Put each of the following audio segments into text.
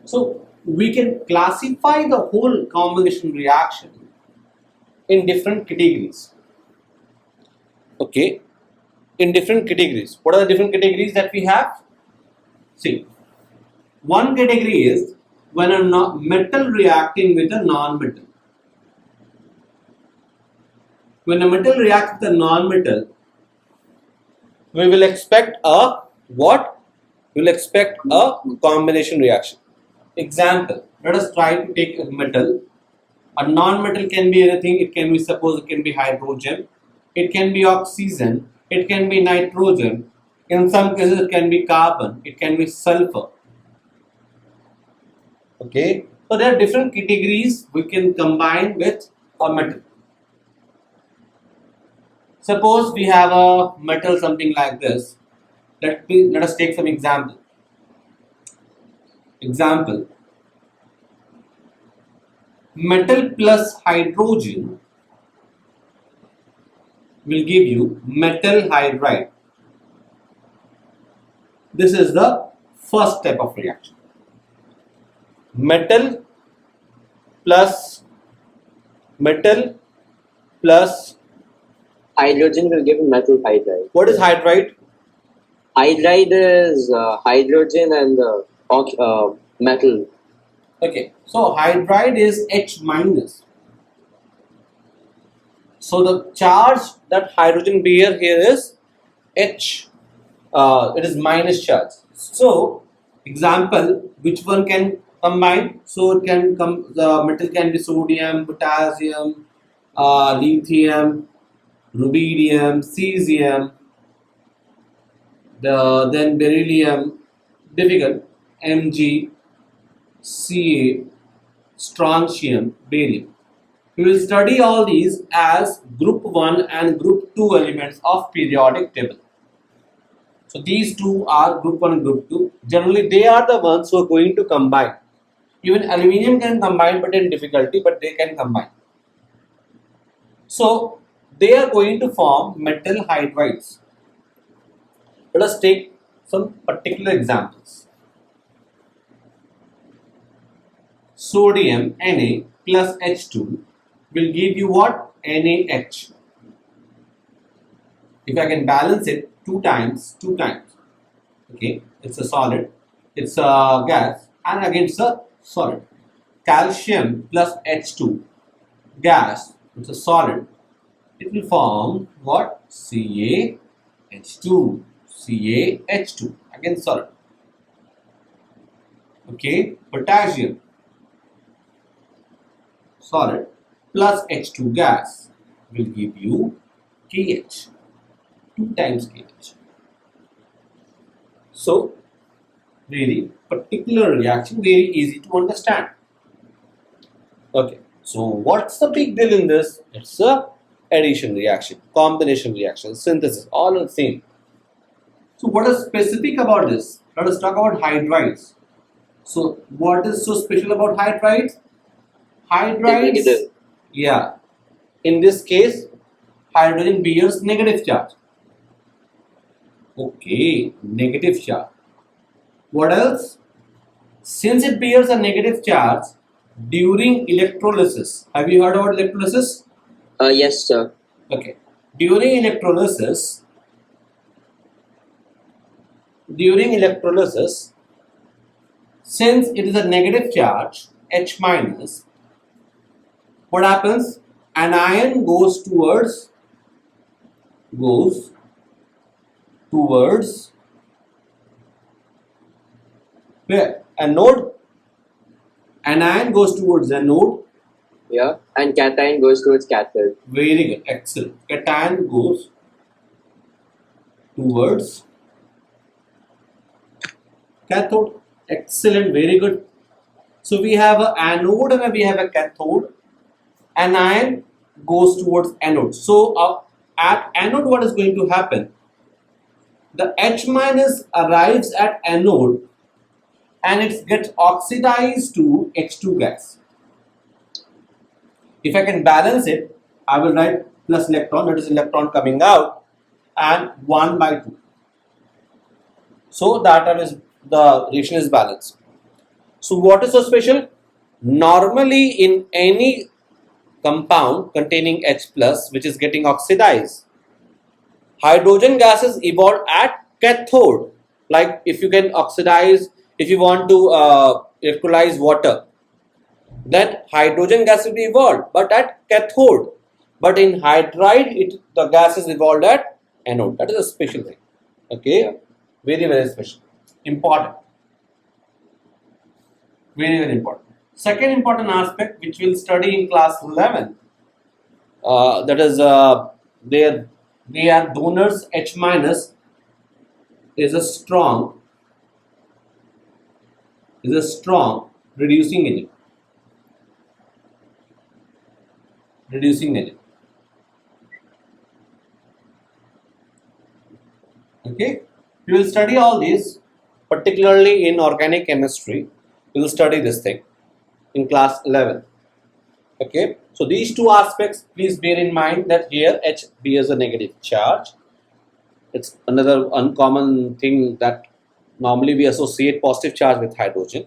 So we can classify the whole combination reaction in different categories. Okay, in different categories. What are the different categories that we have? See, one category is when a metal reacting with a non-metal. When a metal reacts with a non-metal, we will expect a what? We will expect a combination reaction. Example, let us try to take a metal. A non-metal can be anything. It can be, suppose it can be hydrogen, it can be oxygen, it can be nitrogen. In some cases it can be carbon, it can be sulfur. Okay, so there are different categories we can combine with a metal. Suppose we have a metal something like this. Let us take some example. Example, metal plus hydrogen will give you metal hydride. This is the first type of reaction. Metal plus hydrogen will give metal hydride. What is hydride? Hydride is hydrogen and metal. Okay, so hydride is H minus. So the charge that hydrogen bear here is H. It is minus charge. So example, which one can combine? So it can come. The metal can be sodium, potassium, lithium, rubidium, cesium, then beryllium, difficult, Mg, Ca, strontium, barium. We will study all these as group 1 and group 2 elements of periodic table. So these two are group 1 and group 2. Generally they are the ones who are going to combine. Even aluminium can combine, but in difficulty, but they can combine. So they are going to form metal hydrides. Let us take some particular examples. Sodium Na plus H2 will give you what? NaH. If I can balance it 2 times, okay, it's a solid, it's a gas, and again it's a solid. Calcium plus H2, gas, it's a solid. It will form what? CaH2, CaH2, again solid. Okay, potassium, solid, plus H2 gas will give you KH, 2 times KH. So, very particular reaction, very easy to understand. Okay, so what's the big deal in this? It's a addition reaction, combination reaction, synthesis, all are the same. So what is specific about this? Let us talk about hydrides. So what is so special about hydrides? Hydrides, yeah, in this case hydrogen bears negative charge. Okay, negative charge. What else? Since it bears a negative charge during electrolysis, have you heard about electrolysis? Yes, sir. Okay, during electrolysis, since it is a negative charge, H minus, what happens? An ion goes towards where? Anode. An ion goes towards anode. Yeah, and cation goes towards cathode. Very good, excellent. Cation goes towards cathode. Excellent, very good. So we have an anode and we have a cathode. An ion goes towards anode. So at anode, what is going to happen? The H minus arrives at anode and it gets oxidized to H2 gas. If I can balance it, I will write plus electron, that is electron coming out, and 1 by 2. So that is the reaction is balanced. So what is so special? Normally in any compound containing H plus which is getting oxidized, hydrogen gases evolve at cathode. Like if you can oxidize, if you want to electrolyze water, then hydrogen gas will be evolved, but at cathode. But in hydride, the gas is evolved at anode. That is a special thing. Okay, very very special, important, very important. Second important aspect which we'll study in class 11. That is they are donors. H minus is a strong reducing agent. Okay, we will study all these, particularly in organic chemistry. We will study this thing in class 11. Okay, so these two aspects, please bear in mind that here H bears a negative charge. It's another uncommon thing that normally we associate positive charge with hydrogen.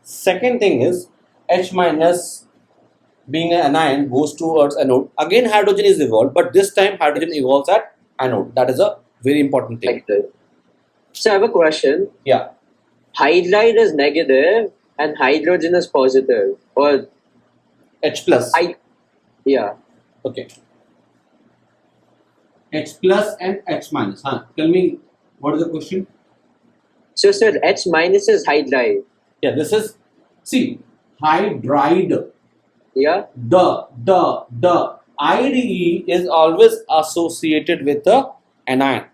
Second thing is H minus being an anion goes towards anode. Again hydrogen is evolved, but this time hydrogen evolves at anode. That is a very important thing. So I have a question. Yeah. Hydride is negative and hydrogen is positive. Or H plus. Yeah. Okay. H plus and H minus. Tell me, what is the question? So sir, H minus is hydride. Yeah, this is, see, hydride. Yeah. The IDE is always associated with the anion.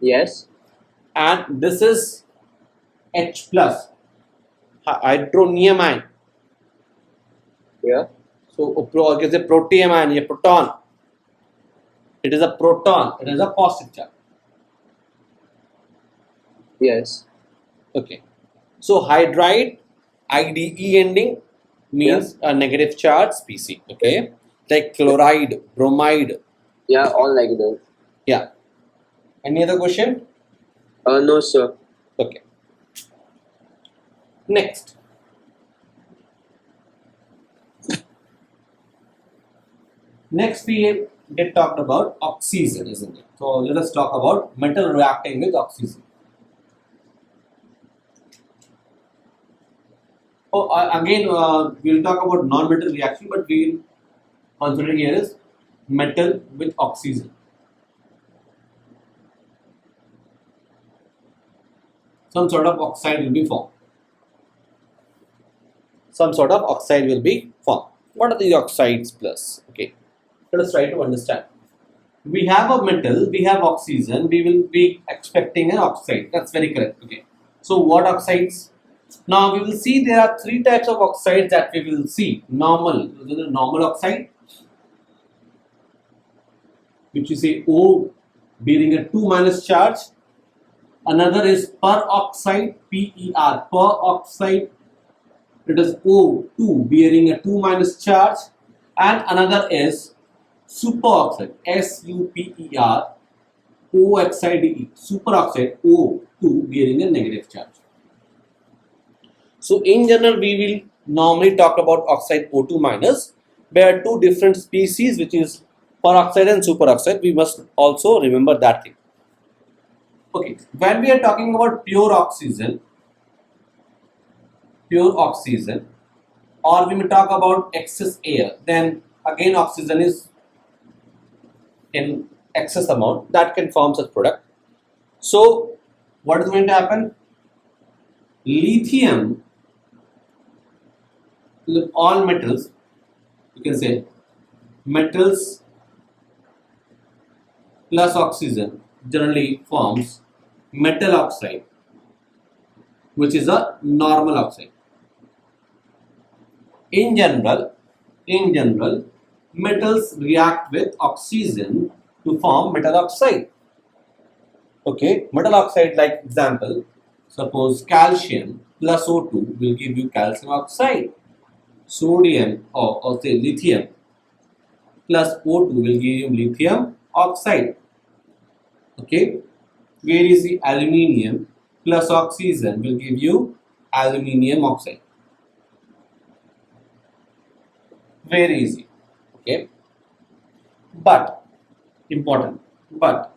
Yes. And this is H plus, hydronium ion. Yeah. So it is a protium ion, a proton. It is a proton. It is a positive charge. Yes. Okay. So hydride, IDE ending means a negative charge species. Okay. Like chloride, bromide. Yeah, all negative. Yeah. Any other question? No, sir. Okay. Next. Next we get talked about oxygen, isn't it? So let us talk about metal reacting with oxygen. Oh, again we'll talk about non-metal reaction, but we will consider here is metal with oxygen. Some sort of oxide will be formed. What are the oxides plus? Okay, let us try to understand. We have a metal, we have oxygen, we will be expecting an oxide. That's very correct. Okay, so what oxides? Now we will see there are three types of oxides that we will see. Normal oxide, which you say O bearing a 2 minus charge. Another is peroxide, PER, peroxide. It is O2 bearing a 2 minus charge. And another is superoxide, SUPER, OXIDE, superoxide, O2 bearing a negative charge. So in general, we will normally talk about oxide O2 minus. There are two different species, which is peroxide and superoxide. We must also remember that thing. Okay, when we are talking about pure oxygen, or we may talk about excess air, then again oxygen is in excess amount that can form such product. So what is going to happen? Lithium, all metals, you can say metals plus oxygen generally forms metal oxide, which is a normal oxide. In general, metals react with oxygen to form metal oxide. Okay, metal oxide, like example, suppose calcium plus O2 will give you calcium oxide. Sodium or say lithium plus O2 will give you lithium oxide. Okay, where is the aluminium plus oxygen will give you aluminium oxide. Very easy. Okay. But important. But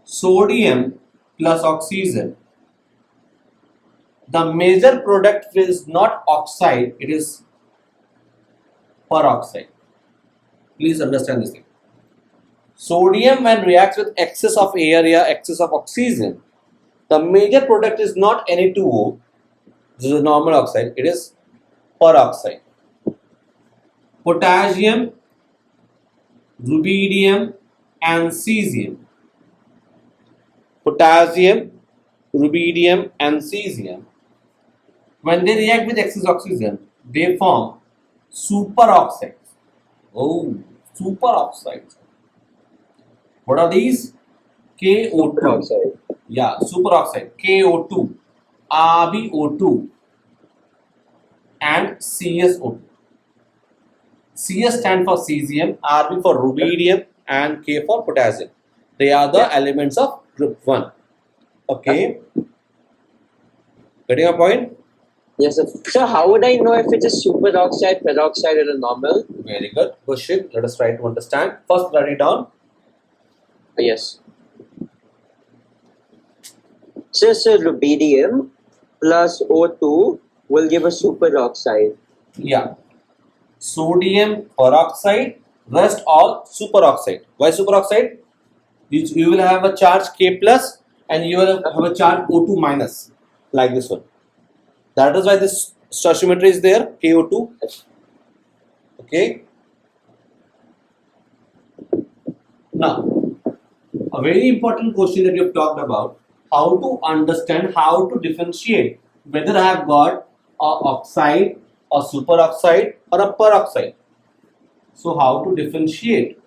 sodium plus oxygen, the major product is not oxide, it is peroxide. Please understand this thing. Sodium when reacts with excess of air or excess of oxygen, the major product is not Na2O, this is a normal oxide, it is peroxide. Potassium, rubidium and cesium. Potassium, rubidium and cesium, when they react with excess oxygen, they form superoxides. Oh, superoxides. What are these? KO2. Peroxide. Yeah, superoxide. KO2, RbO2 and CsO2. Cs stand for cesium, Rb for rubidium and K for potassium. They are the elements of group 1. Okay. Getting a point? Yes, sir. So how would I know if it is superoxide, peroxide, or a normal? Very good. Question. Let us try to understand. First, write it down. Yes. So rubidium plus O2 will give a superoxide. Yeah. Sodium peroxide, rest all superoxide. Why superoxide? You will have a charge K plus and you will have a charge O2 minus, like this one. That is why this stoichiometry is there, KO2. Okay. Now, a very important question that we have talked about, how to understand, how to differentiate whether I have got a oxide, a superoxide or a peroxide. So how to differentiate?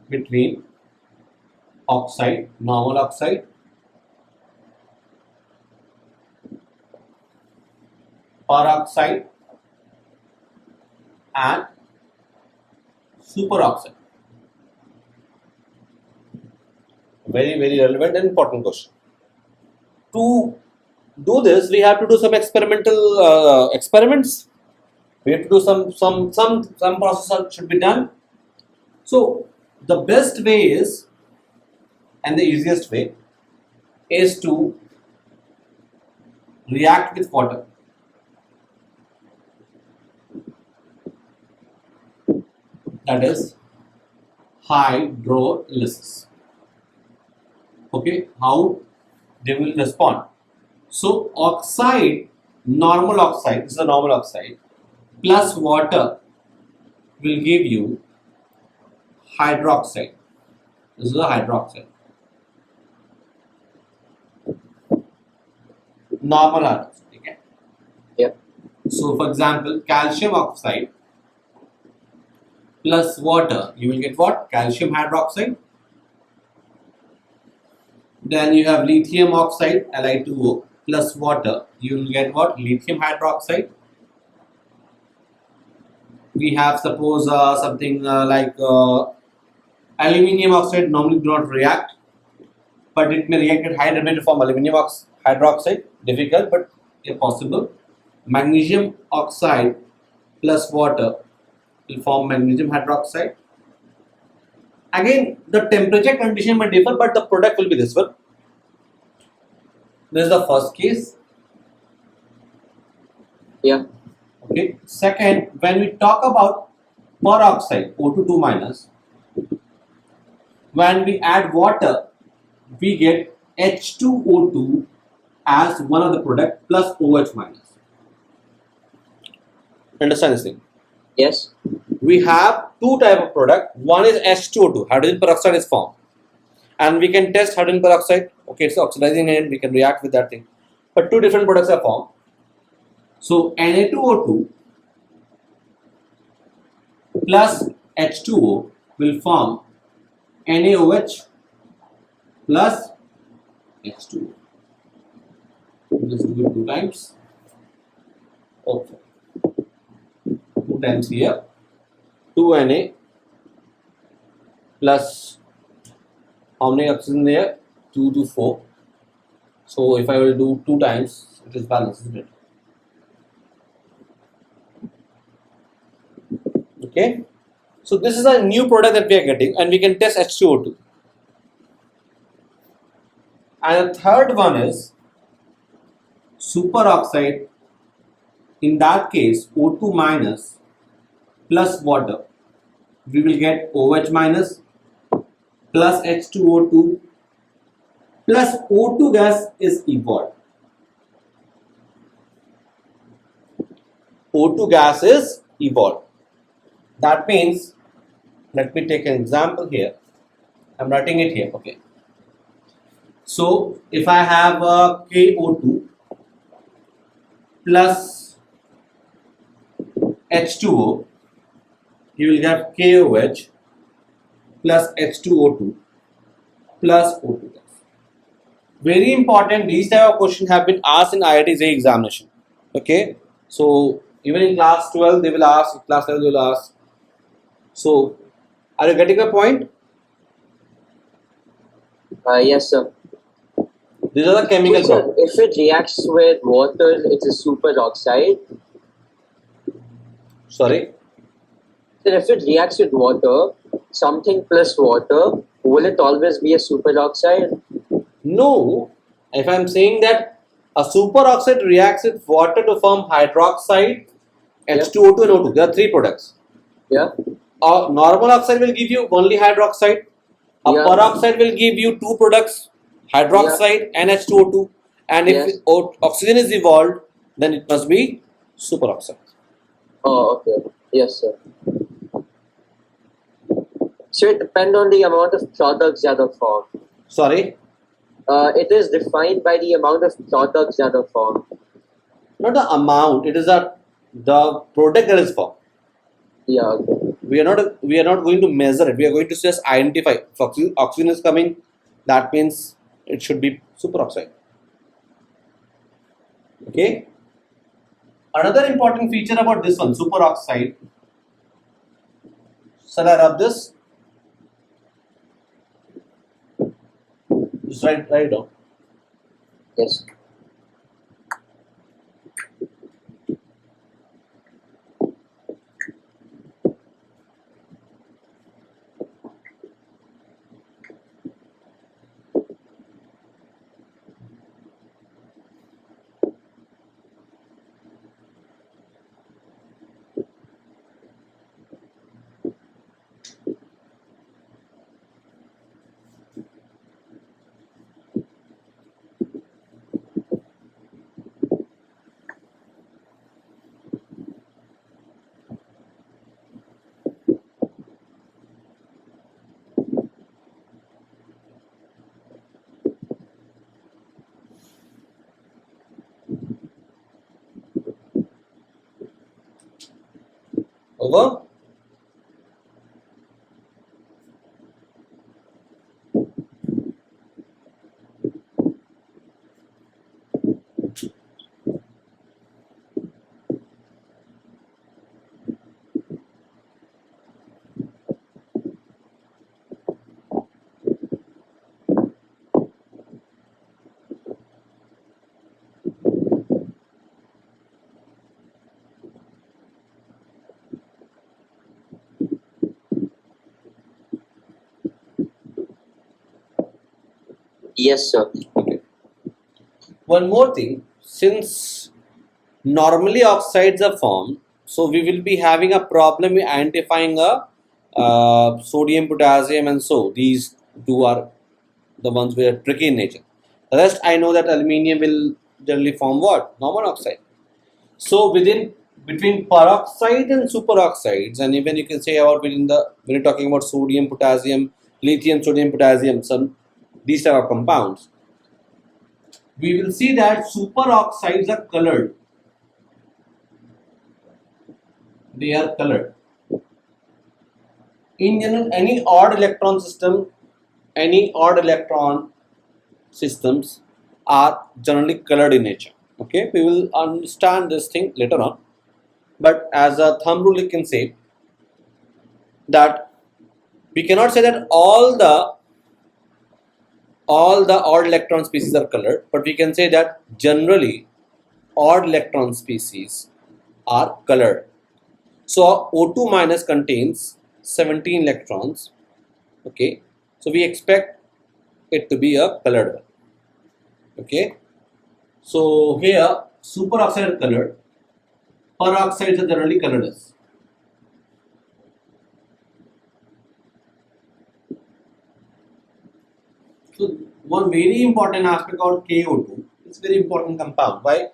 Between oxide, normal oxide, peroxide and superoxide. Very, very relevant and important question. To do this, we have to do some experimental experiments. We have to do some process should be done. So the best way is, and the easiest way is to react with water. That is hydrolysis. Okay, how they will respond. So oxide, normal oxide, this is a normal oxide, plus water will give you hydroxide. This is a hydroxide. Normal hydroxide. Okay. Yeah. So for example, calcium oxide plus water, you will get what? Calcium hydroxide. Then you have lithium oxide, Li2O, plus water, you will get what? Lithium hydroxide. We have suppose something like aluminium oxide normally do not react, but it may react at high temperature to form aluminium hydroxide. Difficult, but possible. Magnesium oxide plus water will form magnesium hydroxide. Again, the temperature condition may differ, but the product will be this one. This is the first case. Yeah. Okay. Second, when we talk about peroxide, O2 minus, when we add water, we get H2O2 as one of the product plus OH minus. Understand this thing? Yes. We have two type of product. One is H2O2, hydrogen peroxide is formed, and we can test hydrogen peroxide. Okay, it's oxidizing and we can react with that thing. But two different products are formed. So Na2O2 plus H2O will form NaOH plus H2O. Let's do it 2 times. Okay. 2 times here. 2Na plus how many oxygen there? 2 to 4. So if I will do 2 times, it is balanced, isn't it? Okay. So this is a new product that we are getting, and we can test H2O2. And the third one is superoxide. In that case, O2 minus plus water, we will get OH minus plus H2O2 plus O2 gas is evolved. O2 gas is evolved. That means, let me take an example here. I'm writing it here. Okay. So if I have a KO2 plus H2O, you will have KOH plus H2O2 plus O2 gas. Very important, these type of questions have been asked in IIT JEE examination. Okay, so even in class 12 they will ask, class 11 they will ask. So are you getting a point? Yes, sir. These are the chemical Sir, properties. if it reacts with water, it's a superoxide. Sorry. Sir, if it reacts with water, something plus water, will it always be a superoxide? No, if I am saying that a superoxide reacts with water to form hydroxide, H2O2 and O2. There are 3 products. Yeah. A normal oxide will give you only hydroxide. A Yeah. peroxide will give you 2 products, hydroxide and H2O2. And if Yes. oxygen is evolved, then it must be superoxide. Oh, okay. Yes, sir. So it depends on the amount of products that are formed. Sorry, It is defined by the amount of products that are formed. not the amount. It is the product that is formed. Yeah, okay. We are not going to measure it. We are going to just identify. If oxygen is coming, that means it should be superoxide. Okay. Another important feature about this one, superoxide. Shall I rub this? Just write it down. Yes. Over. Yes, sir. Okay. One more thing, since normally oxides are formed, so we will be having a problem in identifying a sodium, potassium, and so these 2 are the ones which are tricky in nature. The rest I know that aluminium will generally form what? Normal oxide. So between peroxide and superoxides, and even you can say about when you're talking about sodium, potassium, lithium, sodium, potassium, some these type of compounds, we will see that superoxides are colored. They are colored. In general, any odd electron systems are generally colored in nature. Okay, we will understand this thing later on. But as a thumb rule, you can say that we cannot say that all all the odd electron species are colored, but we can say that generally odd electron species are colored. So O2 minus contains 17 electrons. Okay, so we expect it to be a colored one. Okay, so here superoxide are colored, peroxides are generally colorless. So one very important aspect of KO2, it's very important compound. Why?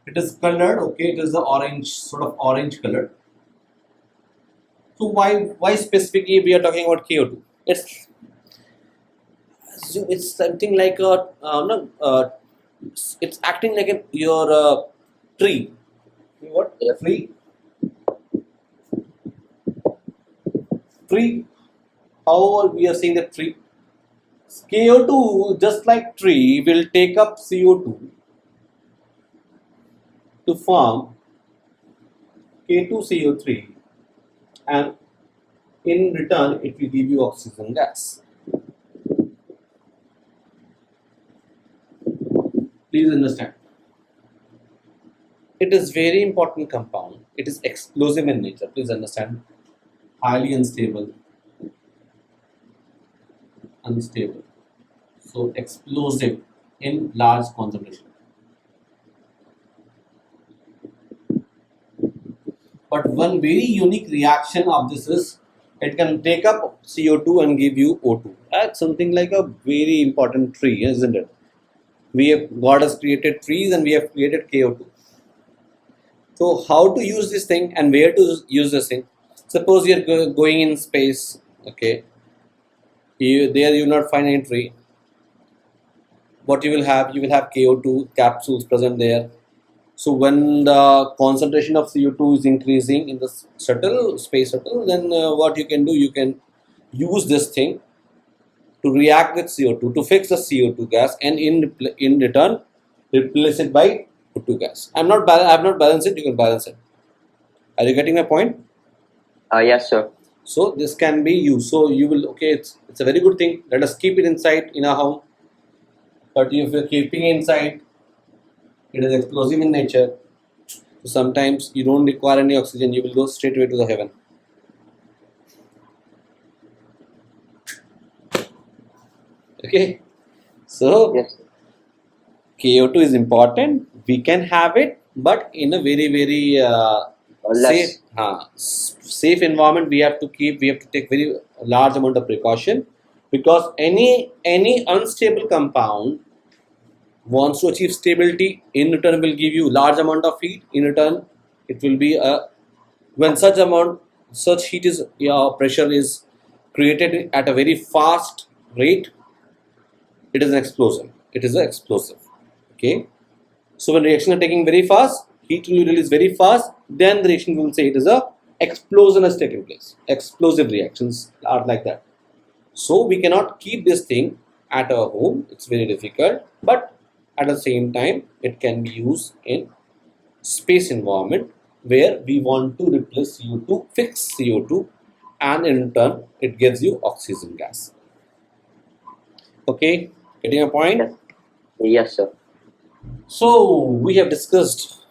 It is colored. Okay, it is the orange, sort of orange color. So why specifically we are talking about KO2? It's something like a no, it's acting like your tree. What? Yeah. Tree. How we are saying that tree? KO2, just like tree, will take up CO2 to form K2CO3, and in return it will give you oxygen gas. Please understand. It is very important compound. It is explosive in nature. Please understand. Highly unstable. So explosive in large concentration. But one very unique reaction of this is it can take up CO2 and give you O2. That's something like a very important tree, isn't it? God has created trees and we have created KO2. So how to use this thing and where to use this thing? Suppose you're going in space, okay? You will not find any tree. What you will have KO2 capsules present there. So when the concentration of CO2 is increasing in the space shuttle, then what you can do, you can use this thing to react with CO2 to fix the CO2 gas, and in return replace it by O2 gas. I have not balanced it. You can balance it. Are you getting my point? Yes, sir. So this can be used. So you will, okay, it's a very good thing. Let us keep it inside in our home. But if you're keeping it inside, it is explosive in nature. So sometimes you don't require any oxygen. You will go straight away to the heaven. Okay. So Yes. KO2 is important. We can have it, but in a very Less. safe environment. We have to take very large amount of precaution, because any unstable compound wants to achieve stability. In return will give you large amount of heat. In return it will be when such heat is pressure is created at a very fast rate, it is an explosive. Okay, so when reaction are taking very fast, heat will release very fast, then the reaction will say it is a explosion has taken place. Explosive reactions are like that. So we cannot keep this thing at our home. It's very difficult, but at the same time it can be used in space environment where we want to replace CO2, fix CO2, and in turn it gives you oxygen gas. Okay, getting a point? Yes, sir. So we have discussed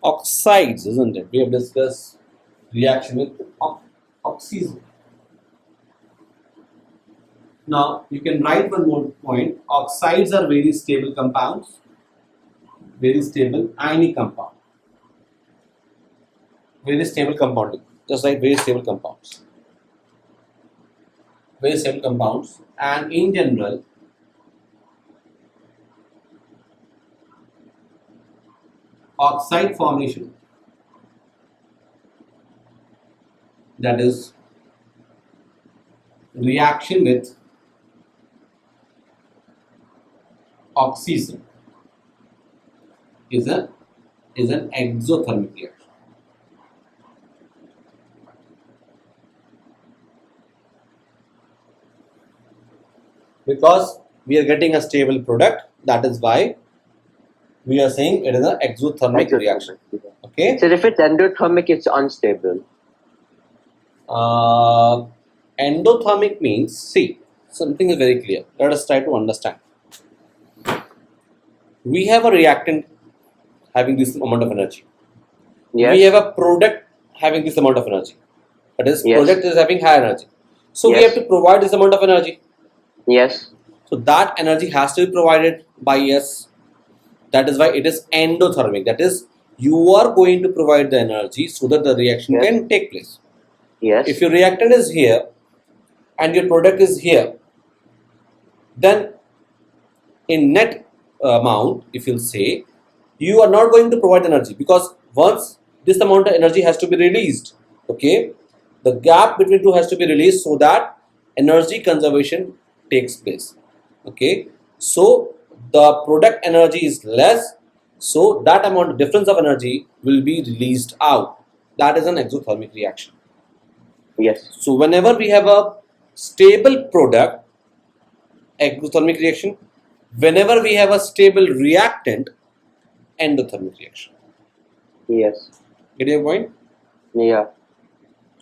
oxides, isn't it? We have discussed reaction with oxygen. Now you can write one more point. Oxides are very stable compounds, very stable ionic compound. Very stable compounding. Just like very stable compounds. Very stable compounds, and in general oxide formation, that is reaction with oxygen, is an exothermic reaction. Because we are getting a stable product, that is why we are saying it is an exothermic reaction. Okay. So if it's endothermic, it's unstable. Endothermic means, see, something is very clear. Let us try to understand. we have a reactant having this amount of energy. Yes. We have a product having this amount of energy. That is, Yes. product is having high energy. So we Yes. have to provide this amount of energy. Yes. So that energy has to be provided by us. That is why it is endothermic. That is, you are going to provide the energy so that the reaction Yes. can take place. Yes. If your reactant is here and your product is here, then in net amount, if you'll say, you are not going to provide energy, because once this amount of energy has to be released, okay, the gap between two has to be released so that energy conservation takes place. Okay, so the product energy is less, so that amount of difference of energy will be released out. That is an exothermic reaction. Yes. So whenever we have a stable product, exothermic reaction. Whenever we have a stable reactant, endothermic reaction. Yes. Get your point? Yeah.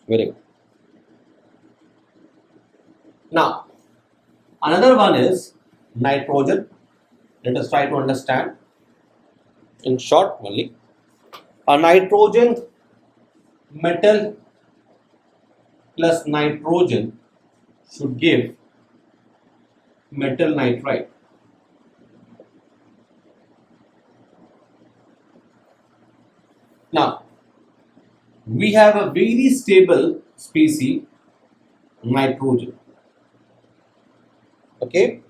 Very good. Now, another one is nitrogen. Let us try to understand in short only. A nitrogen metal plus nitrogen should give metal nitride. Now, we have a very stable species, nitrogen. Okay,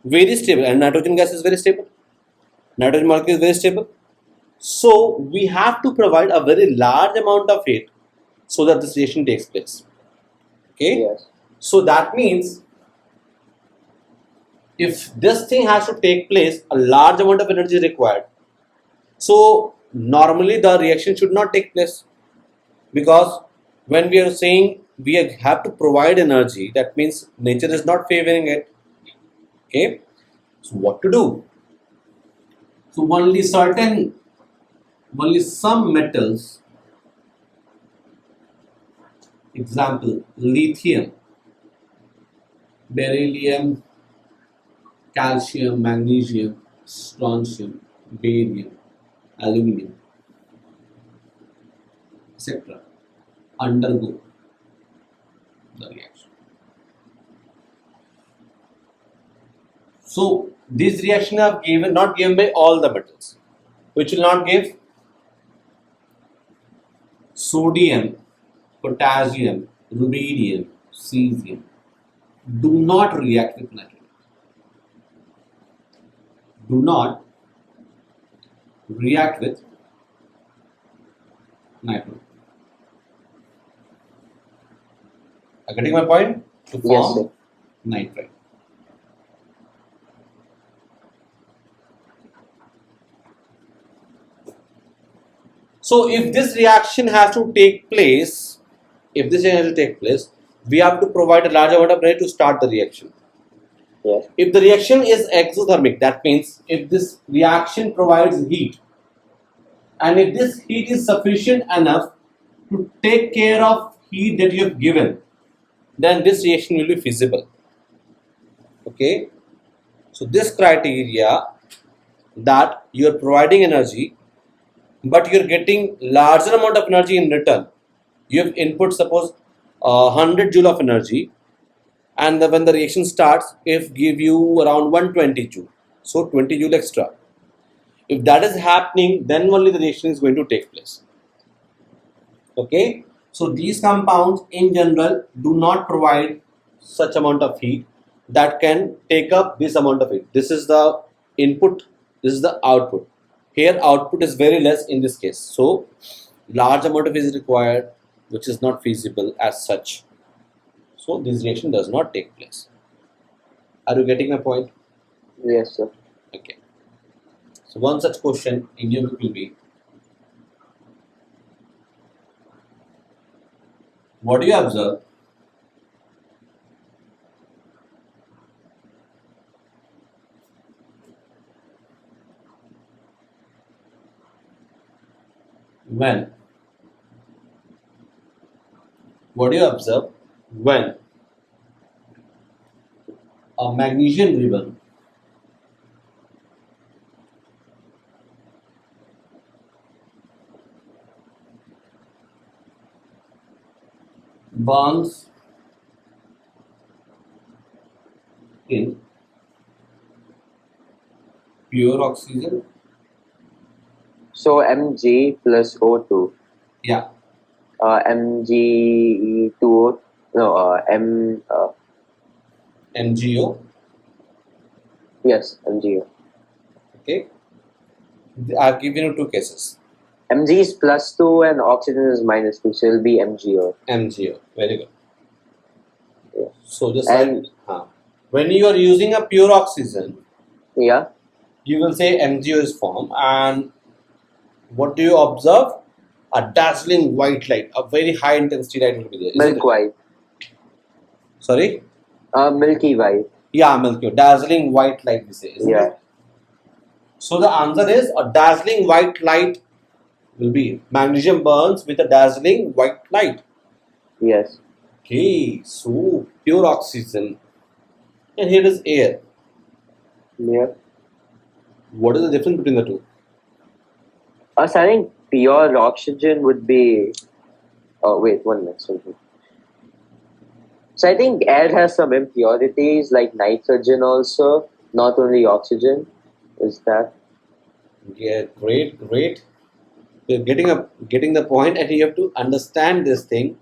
very stable, and nitrogen gas is very stable. Nitrogen molecule is very stable. So we have to provide a very large amount of heat so that this reaction takes place. Okay. Yes. So that means if this thing has to take place, a large amount of energy is required. So normally the reaction should not take place, because when we are saying we have to provide energy, that means nature is not favoring it. Okay. So what to do? So only some metals, example lithium, beryllium, calcium, magnesium, strontium, barium, aluminum, etc., undergo the reaction. So these reactions are not given by all the metals, which will not give sodium, potassium, rubidium, cesium. Do not react with nitrogen. Do not react with nitrogen. Are you getting my point? To Yes, form sir. nitride. So if this reaction has to take place, we have to provide a large amount of energy to start the reaction. Yes. If the reaction is exothermic, that means if this reaction provides heat, and if this heat is sufficient enough to take care of heat that you have given, then this reaction will be feasible. Okay, so this criteria, that you are providing energy but you are getting larger amount of energy in return. You have input, suppose 100 joule of energy, and when the reaction starts, if give you around 120 joule, so 20 joule extra. If that is happening, then only the reaction is going to take place. Okay, so these compounds in general do not provide such amount of heat that can take up this amount of heat. This is the input, this is the output. Here output is very less in this case, so large amount of heat is required, which is not feasible as such. So this reaction does not take place. Are you getting my point? Yes, sir. Okay. So one such question in your book will be, what do you observe when when a magnesium ribbon bonds in pure oxygen. So Mg plus O2. Yeah. Mg2O. No. MgO. Yes. MgO. Okay. I've given you two cases. Mg is plus 2 and oxygen is minus 2, so it'll be MgO. MgO. Very good. Yeah. So just And like when you are using a pure oxygen, yeah, you will say MgO is formed, and what do you observe? A dazzling white light, a very high intensity light will be there. Isn't milk it? white. Sorry? Milky white. Yeah, milky, dazzling white light we say, isn't Yeah. it? So the answer is a dazzling white light will be magnesium burns with a dazzling white light. Yes. Okay, so pure oxygen, and here is air. Yeah. What is the difference between the two? I think pure oxygen would be. Oh wait, 1 minute. Something. So I think air has some impurities like nitrogen also, not only oxygen. Is that? Yeah, great, great. You're getting the point, and you have to understand this thing.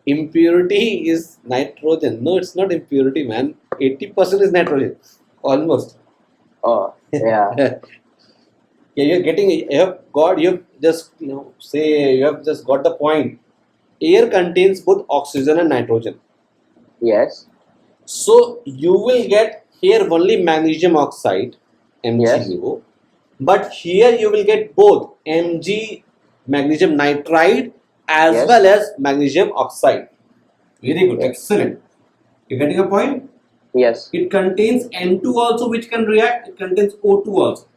Impurity is nitrogen. No, it's not impurity, man. 80% is nitrogen, almost. Oh yeah. Yeah, you're getting. You have just say you have just got the point. Air contains both oxygen and nitrogen. Yes. So you will get here only magnesium oxide, MgO, but here you will get both Mg magnesium nitride as Yes. well as magnesium oxide. Very good, Yes. excellent. You're getting a point? Yes. It contains N2 also, which can react. It contains O2 also.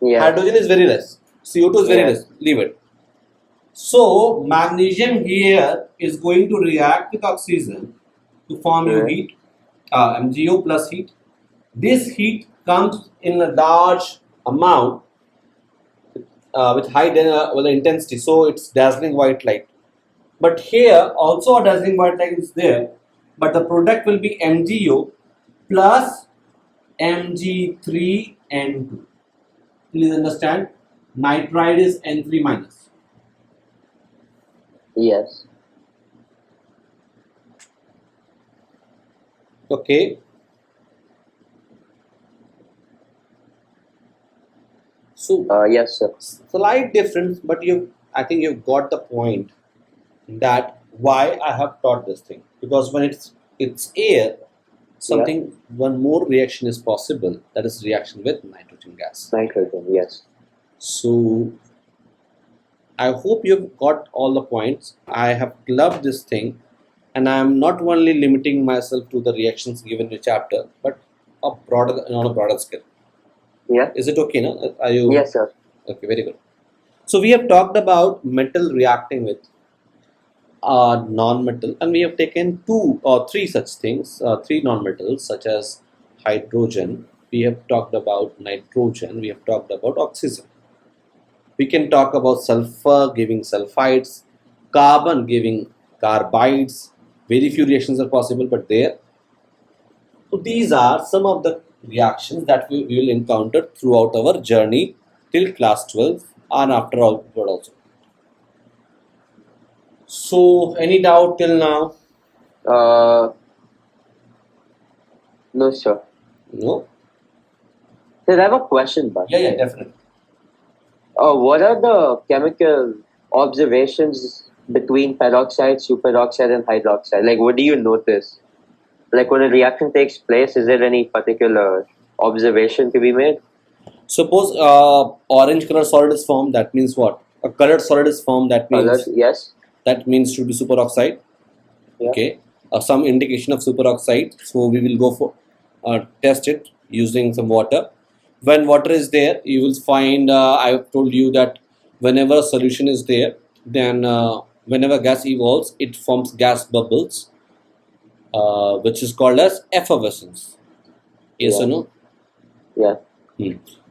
Yeah. Hydrogen is very less. CO2 is very Yeah. less. Leave it. So magnesium here is going to react with oxygen to form your Yeah. heat, MgO plus heat. This heat comes in a large amount with high with the intensity, so it's dazzling white light. But here also a dazzling white light is there, but the product will be MgO plus Mg3N2. Please understand, nitride is N3 minus. Yes. Okay. So Yes, sir. slight difference, but I think you've got the point that why I have taught this thing, because when it's air, something one more reaction is possible, that is reaction with nitrogen gas. Nitrogen. Yes. So I hope you've got all the points. I have loved this thing, and I am not only limiting myself to the reactions given in the chapter, but on a broader scale. Yeah. Is it okay? No? Are you? Yes, sir. Okay, very good. So we have talked about metal reacting with non-metal, and we have taken 2 or 3 such things, 3 non-metals such as hydrogen. We have talked about nitrogen. We have talked about oxygen. We can talk about sulfur giving sulfides, carbon giving carbides. Very few reactions are possible, but there. So these are some of the reactions that we will encounter throughout our journey till class 12 and after also. So any doubt till now? No, sir. No? Sir, I have a question, but Yeah, definitely. what are the chemical observations between peroxide, superoxide, and hydroxide? Like, what do you notice? Like, when a reaction takes place, is there any particular observation to be made? Suppose orange color solid is formed, that means what? A colored solid is formed, that means Yes. should be superoxide. Yeah. Okay. Some indication of superoxide. So we will go for test it using some water. When water is there, you will find, I have told you that whenever a solution is there, then whenever gas evolves, it forms gas bubbles, which is called as effervescence. Yes Yeah. or no? Yeah.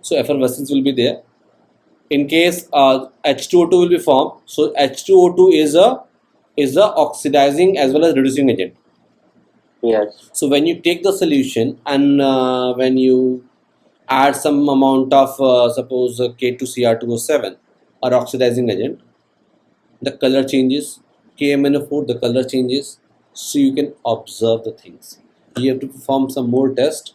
So effervescence will be there. In case H2O2 will be formed, so H2O2 is a is the oxidizing as well as reducing agent. Yes. So when you take the solution and when you add some amount of suppose K2Cr2O7 or oxidizing agent, the color changes. KMNO4, the color changes. So you can observe the things. You have to perform some more tests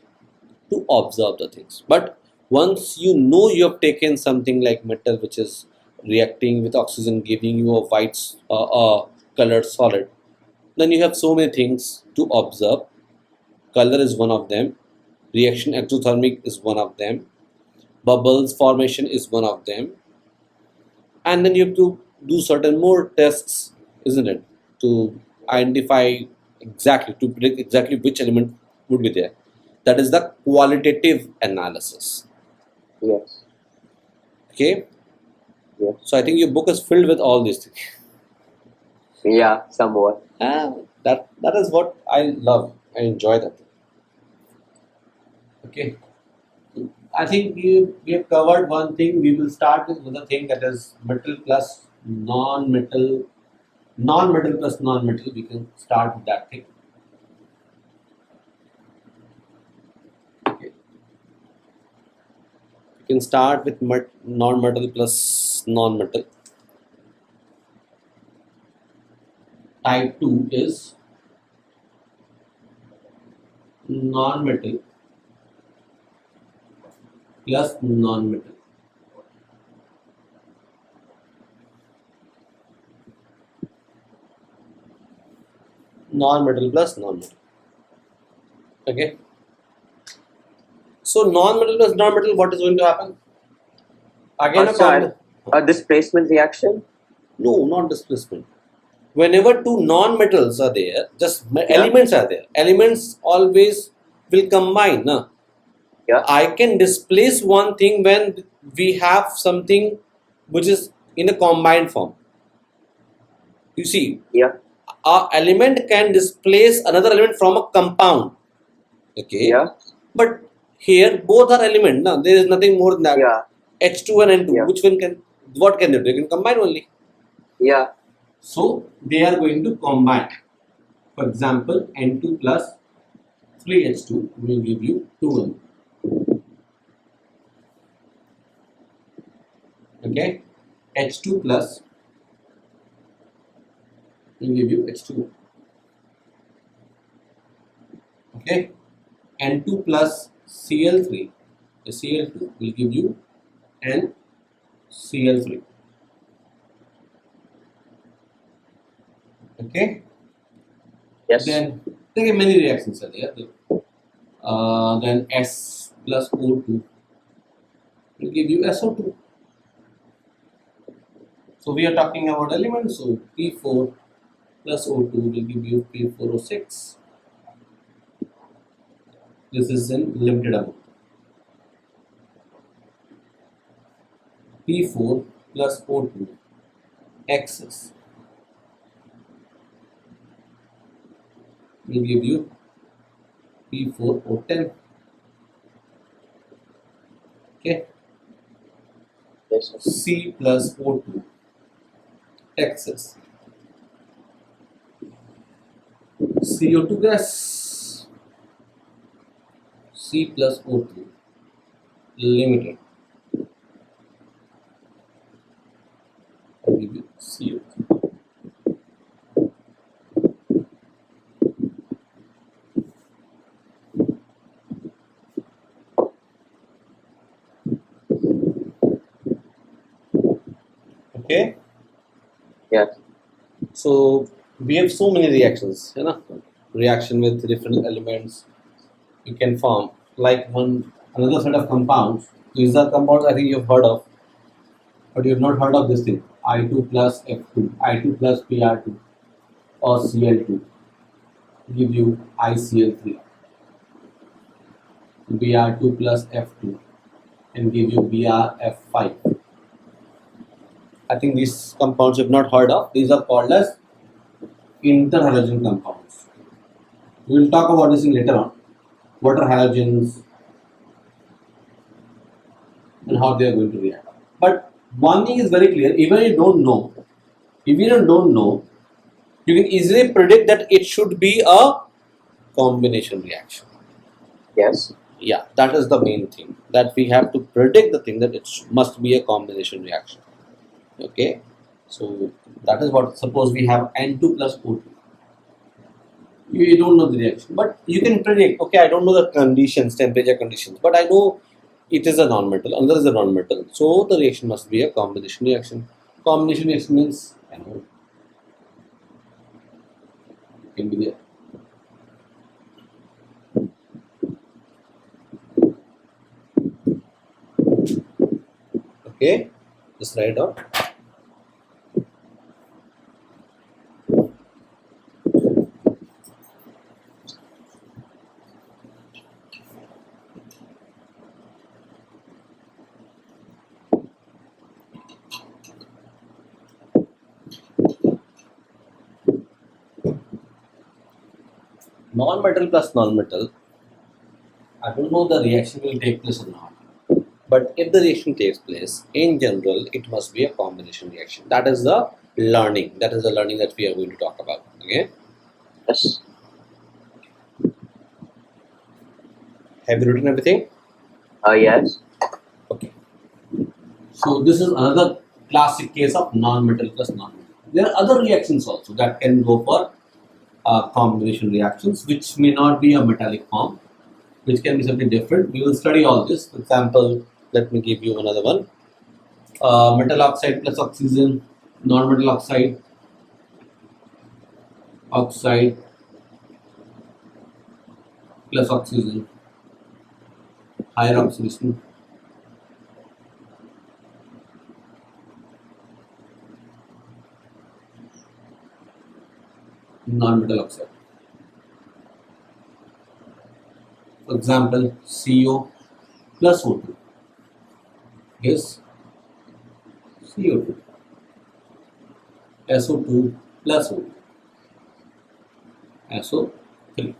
to observe the things. But once you know you have taken something like metal which is reacting with oxygen, giving you a white colored solid, then you have so many things to observe. Color is one of them. Reaction exothermic is one of them. Bubbles formation is one of them. And then you have to do certain more tests, isn't it, to identify exactly, to predict exactly which element would be there. That is the qualitative analysis. Yes. Okay. Yes. So I think your book is filled with all these things. Yeah, somewhat. That is what I love. I enjoy that. Okay. I think we have covered one thing. We will start with another thing, that is metal plus non-metal, non-metal plus non-metal. We can start with that thing. Okay. We can start with non-metal plus non-metal. Type 2 is non-metal plus non-metal. Non-metal plus non-metal. Okay. So non-metal plus non-metal, what is going to happen? Again, A displacement reaction? no, not displacement. Whenever two non-metals are there, just elements are there. Elements always will combine. Na? Yeah. I can displace one thing when we have something which is in a combined form. You see, Yeah. a element can displace another element from a compound. Okay. Yeah. But here both are element. No? There is nothing more than that. Yeah. H2 and N2. Yeah. Which one can? What can they do? They can combine only. Yeah. So they are going to combine. For example, N2 plus 3H2 will give you 2N. Okay, H2 plus will give you H2. Okay, N2 plus Cl3, the Cl2 will give you NCl3. Okay. Yes. Then there are many reactions are there. Then S plus O2 will give you SO2. So we are talking about elements. So P4 plus O2 will give you P4O6. This is in limited amount. P4 plus O2 excess will give you P4O10. Okay. Yes. C plus O2 excess. CO2 gas. C plus O2 limited. I'll give you CO2. Okay. Yes. So we have so many reactions, you know, reaction with different elements you can form, like another set of compounds. These are compounds I think you've heard of, but you've not heard of this thing. I2 plus F2, I2 plus Pr2 or Cl2 give you ICl3. Br2 plus F2 and give you BrF5. I think these compounds you've not heard of. These are called as interhalogen compounds. We will talk about this in later on. What are halogens and how they are going to react. But one thing is very clear: even if you don't know, You can easily predict that it should be a combination reaction. Yes. Yeah, that is the main thing, that we have to predict the thing that it must be a combination reaction. Okay, so that is what, suppose we have N2 plus O2. You don't know the reaction, but you can predict. Okay, I don't know the conditions, temperature conditions, but I know it is a non-metal, another is a non-metal, so the reaction must be a combination reaction. Combination reaction means anode can be there. Okay, just write down. Non-metal plus non-metal, I don't know the reaction will take place or not. But if the reaction takes place, in general, it must be a combination reaction. That is the learning. That is the learning that we are going to talk about. Okay. Yes. Have you written everything? Yes. Okay. So this is another classic case of non-metal plus non-metal. There are other reactions also that can go for combination reactions, which may not be a metallic form, which can be something different. We will study all this. For example, let me give you another one. Metal oxide plus oxygen, non-metal oxide, oxide plus oxygen, higher oxidation, non-metal oxide. For example, CO plus O2 is CO2, SO2 plus O2, SO3.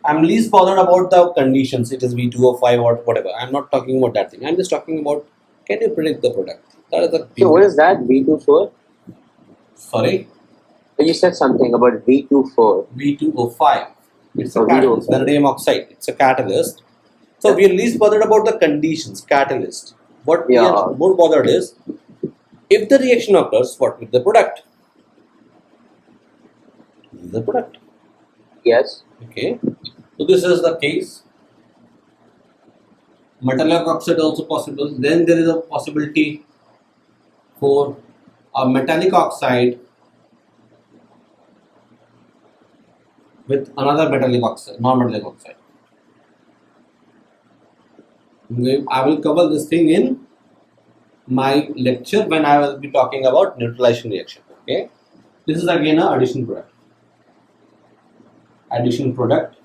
I'm least bothered about the conditions, it is V2 or 5 or whatever. I'm not talking about that thing. I'm just talking about, can you predict the product? That is the So what is that V24? Sorry? You said something about V24. V2O5. It's a Oh, catalyst, V2O5. vanadium oxide. It's a catalyst. So we are least bothered about the conditions, catalyst. What we are more bothered is, if the reaction occurs, what with the product? This is the product. Yes. Okay. So this is the case. Metallic oxide also possible. Then there is a possibility for a metallic oxide with another metallic oxide, non-metallic oxide. I will cover this thing in my lecture when I will be talking about neutralization reaction. Okay, this is again a addition product. Addition product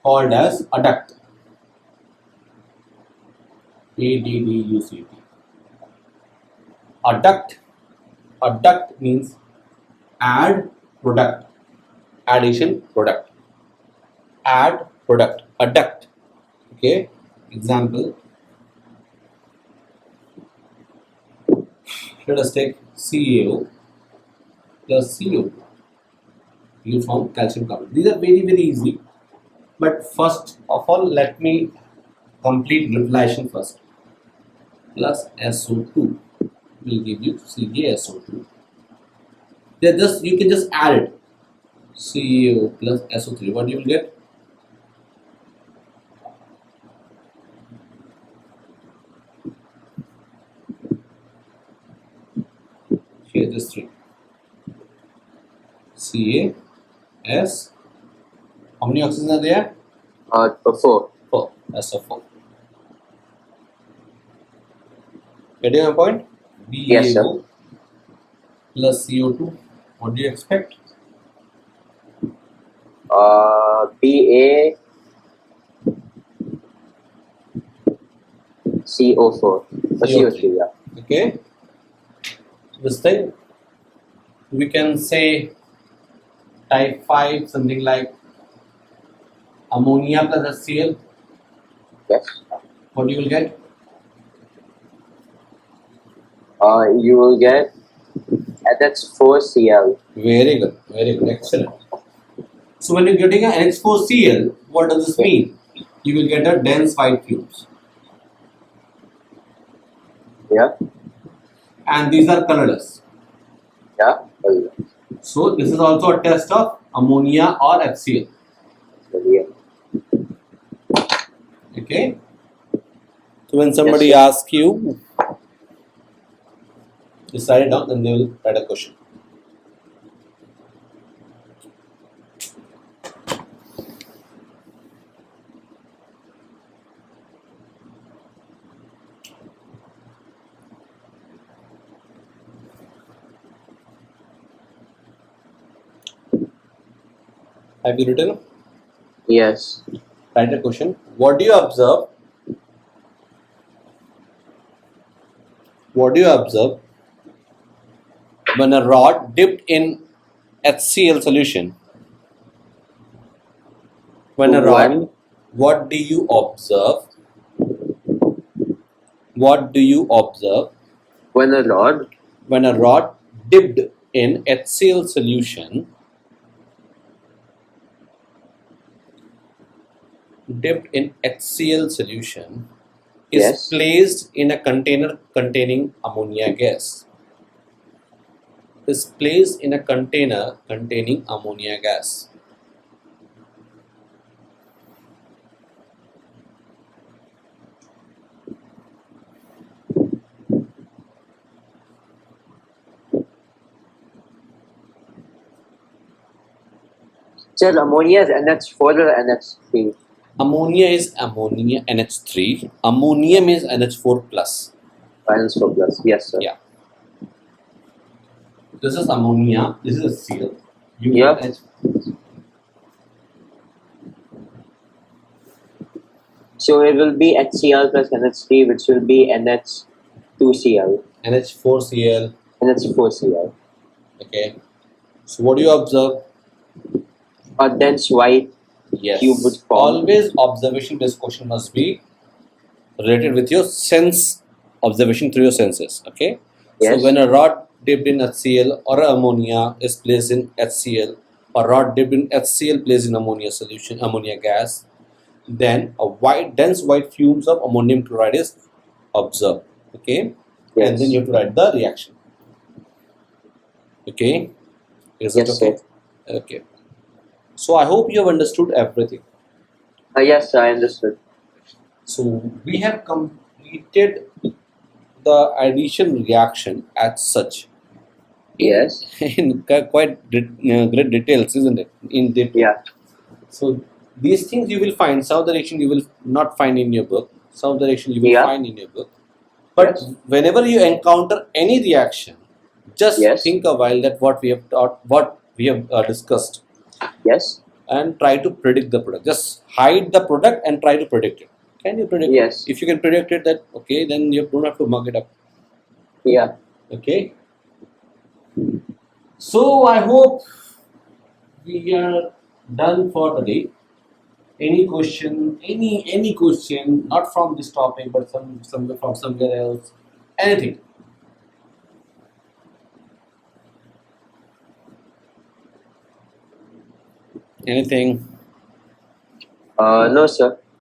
called as adduct. ADDUCT. Adduct. Adduct means add product. Addition product. Add product. Adduct. Okay. Example. Let us take CaO plus CO2. You form calcium carbonate. These are very easy. But first of all, let me complete neutralization first. Plus SO2 will give you CaSO2. Then just you can just add it. CaO plus SO3. What you will get? Here just 3. CaS. How many oxygens are there? 4. 4. SO4. Getting my point? Yes, sir. BaO plus CO2. What do you expect? BaCO4. CO3, yeah. Okay. This thing we can say type 5, something like ammonia plus HCl. Yes. What you will get? You will get NH4Cl. Very good, excellent. So when you're getting an NH4Cl, what does this mean? You will get a dense white fumes, Yeah. and these are colorless. Yeah. So this is also a test of ammonia or HCl. Yeah. Okay. So when somebody Yes, sir. asks you, just write it down, and they will write a question. Have you written? Yes. Write a question. What do you observe? What do you observe when a rod dipped in HCl solution? When a rod, One. what do you observe? What do you observe When a rod. when a rod dipped in HCl solution? Dipped in HCl solution is Yes. placed in a container containing ammonia gas. Is placed in a container containing ammonia gas. Sir, ammonia is NH4 or NH3? Ammonia is ammonia NH3. Ammonium is NH4 plus. Balance for plus. Yes, sir. Yeah. This is ammonia. This is a seal. You Yeah. get So it will be HCl plus NH3, which will be NH2Cl. NH4Cl. NH4Cl. Okay. So what do you observe? A dense white cube would Yes. form. Always observation-based question must be related with your sense observation through your senses. Okay. So Yes. when a rod dipped in HCl or ammonia is placed in HCl, or rod dipped in HCl placed in ammonia solution, ammonia gas, then a dense white fumes of ammonium chloride is observed. Okay. And then Yes. you have to write the reaction. Okay. Is it Yes, okay? sir. Okay. So I hope you have understood everything. Yes, sir, I understood. So we have completed the addition reaction as such Yes. in quite great details, isn't it? In depth. Yeah. So these things you will find. Some of the reaction you will not find in your book. Some of the reaction you will Yeah. find in your book. But Yes. whenever you encounter any reaction, just Yes. think a while that what we have taught, what we have discussed, Yes. and try to predict the product. Just hide the product and try to predict it. Can you predict Yes. it? If you can predict it, that okay, then you don't have to mug it up. Yeah. Okay. So I hope we are done for the day. Any question, any question, not from this topic, but some from somewhere else, anything. Anything. No, sir.